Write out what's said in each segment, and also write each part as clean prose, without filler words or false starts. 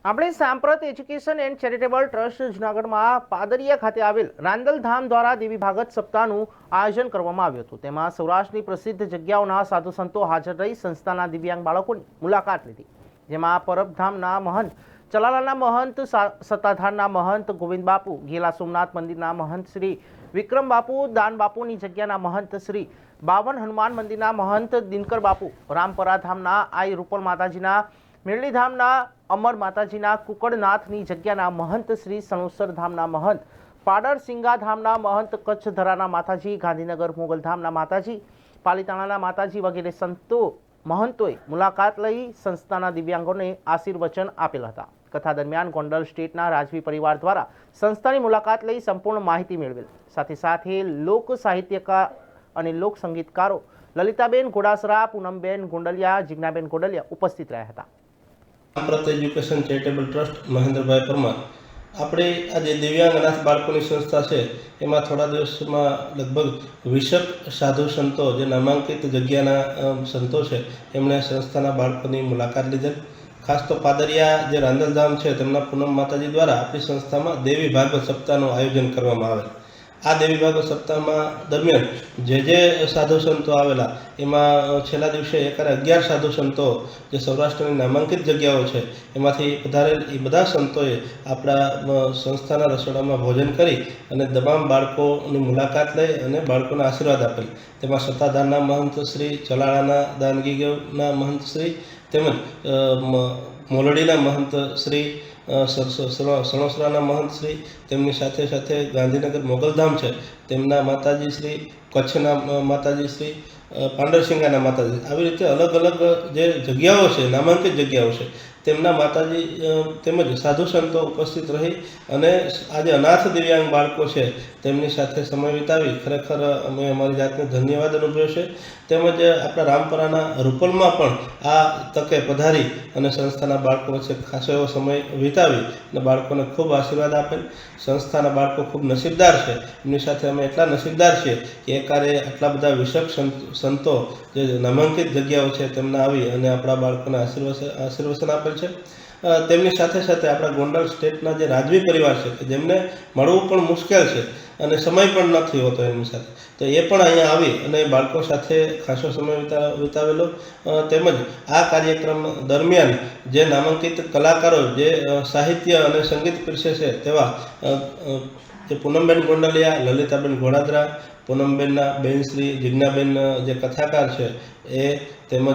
આપણે સાંપ્રત education and charitable trust જૂનાગઢમાં પાદરિયા ખાતે આવેલ રાંદલ ધામ દ્વારા દેવી ભાગવત સપ્તાહનું આયોજન કરવામાં આવ્યું હતું। તેમાં સૌરાષ્ટ્રની પ્રસિદ્ધ જગ્યાઓના સાધુ સંતો હાજર રહી સંસ્થાના દિવ્યાંગ બાળકોની મુલાકાત લીધી, જેમાં પરબધામના મહંત ચલાલાના મહંત, સત્તાધારના મહંત ગોવિંદ બાપુ, ગેલા સોમનાથ મંદિરના મહંત શ્રી વિક્રમ બાપુ, દાન બાપુની જગ્યાના મહંત શ્રી બાવન હનુમાન મંદિરના મહંત દિનકર બાપુ, રામપરા ધામના આઈ રૂપલ માતાજીના, મેરડી ધામના અમર માતાજીના, કુકડનાથની જગ્યાના મહંત શ્રી સણોસર ધામના મહંત, પાડર સિંગા ધામના મહંત, કચ્છ ધરાના માતાજી, ગાંધીનગર મોગલ ધામના માતાજી, પાલીતાણાના માતાજી વગેરે સંતો મહંતોએ મુલાકાત લઈ સંસ્થાના દિવ્યાંગોને આશીર્વચન આપેલ હતા। કથા દરમિયાન ગોંડલ સ્ટેટના રાજવી પરિવાર દ્વારા સંસ્થાની મુલાકાત લઈ સંપૂર્ણ માહિતી મેળવેલ। સાથે સાથે લોક સાહિત્યકાર અને લોક સંગીતકારો લલિતાબેન ઘોડાસરા, પૂનમબેન ગોંડલિયા, જિજ્ઞાબેન ગોંડલિયા ઉપસ્થિત રહ્યા હતા। સાંપ્રત એજ્યુકેશન ચેરિટેબલ ટ્રસ્ટ મહેન્દ્રભાઈ પરમાર આપણે આજે દિવ્યાંગ અનાથ બાળકોની સંસ્થા છે એમાં થોડા દિવસમાં લગભગ 20 સાધુ સંતો જે નામાંકિત જગ્યાના સંતો છે એમણે સંસ્થાના બાળકોની મુલાકાત લીધેલ। ખાસ તો પાદરિયા જે રાંદલ ધામ છે તેમના પૂનમ માતાજી દ્વારા આપણી સંસ્થામાં દેવી ભાગવત સપ્તાહનું આયોજન કરવામાં આવેલ। આ દેવી ભાગવત સપ્તાહમાં દરમિયાન જે સાધુ સંતો આવેલા એમાં છેલ્લા દિવસે 11 સાધુ સંતો જે સૌરાષ્ટ્રની નામાંકિત જગ્યાઓ છે એમાંથી પધારેલ એ બધા સંતોએ આપણા સંસ્થાના રસોડામાં ભોજન કરી અને તમામ બાળકોની મુલાકાત લઈ અને બાળકોને આશીર્વાદ આપેલ। તેમાં સત્તાધારના મહંત શ્રી, ચલાળાના દાનગીગના મહંત શ્રી, તેમજ મોલડીના મહંત શ્રી, સણોસરાના મહંત શ્રી, તેમની સાથે સાથે ગાંધીનગર મોગલધામ છે તેમના માતાજી શ્રી, કચ્છના માતાજી શ્રી, પાંડરસિંગાના માતાજી, આવી રીતે અલગ અલગ જે જગ્યાઓ છે, નામાંકિત જગ્યાઓ છે તેમના માતાજી તેમજ સાધુ સંતો ઉપસ્થિત રહી અને આજે અનાથ દિવ્યાંગ બાળકો છે તેમની સાથે સમય વિતાવી ખરેખર અમે અમારી જાતને ધન્યવાદ અનુભવ્યો છે। તેમજ આપણા રામપરાના રૂપલમાં પણ આ તકે પધારી અને સંસ્થાના બાળકો વચ્ચે ખાસો એવો સમય વિતાવી અને બાળકોને ખૂબ આશીર્વાદ આપેલ। સંસ્થાના બાળકો ખૂબ નસીબદાર છે, એમની સાથે અમે એટલા નસીબદાર છીએ કે એકારે આટલા બધા વિશક સંતો જે નામાંકિત જગ્યાઓ છે તેમના આવી અને આપણા બાળકોને આશીર્વચન આપેલ છે। તેમની સાથે સાથે આપણા ગોંડલ સ્ટેટના જે રાજવી પરિવાર છે કે જેમને મળવું પણ મુશ્કેલ છે અને સમય પણ નથી હોતો એમની સાથે, તો એ પણ અહીંયા આવી અને બાળકો સાથે ખાસો સમય વિતાવેલો। તેમજ આ કાર્યક્રમ દરમિયાન જે નામાંકિત કલાકારો જે સાહિત્ય અને સંગીત પીરસે છે તેવા જે પૂનમબેન ગોંડલિયા, લલિતાબેન ઘોડાદરા, પૂનમબેનના બેનશ્રી, જિજ્ઞાબેન જે કથાકાર છે એ, તેમજ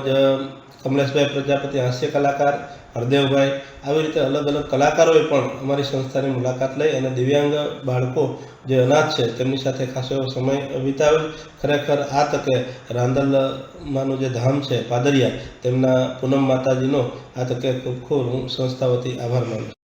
કમલેશભાઈ પ્રજાપતિ હાસ્ય કલાકાર, હરદેવભાઈ, આવી રીતે અલગ અલગ કલાકારોએ પણ અમારી સંસ્થાની મુલાકાત લઈ અને દિવ્યાંગ બાળકો જે અનાથ છે તેમની સાથે ખાસો એવો સમય વિતાવેલ। ખરેખર આ તકે રાંદલમાંનું જે ધામ છે પાદરિયા તેમના પૂનમ માતાજીનો આ તકે ખૂબ ખૂબ હું સંસ્થા વતી આભાર માનું છું।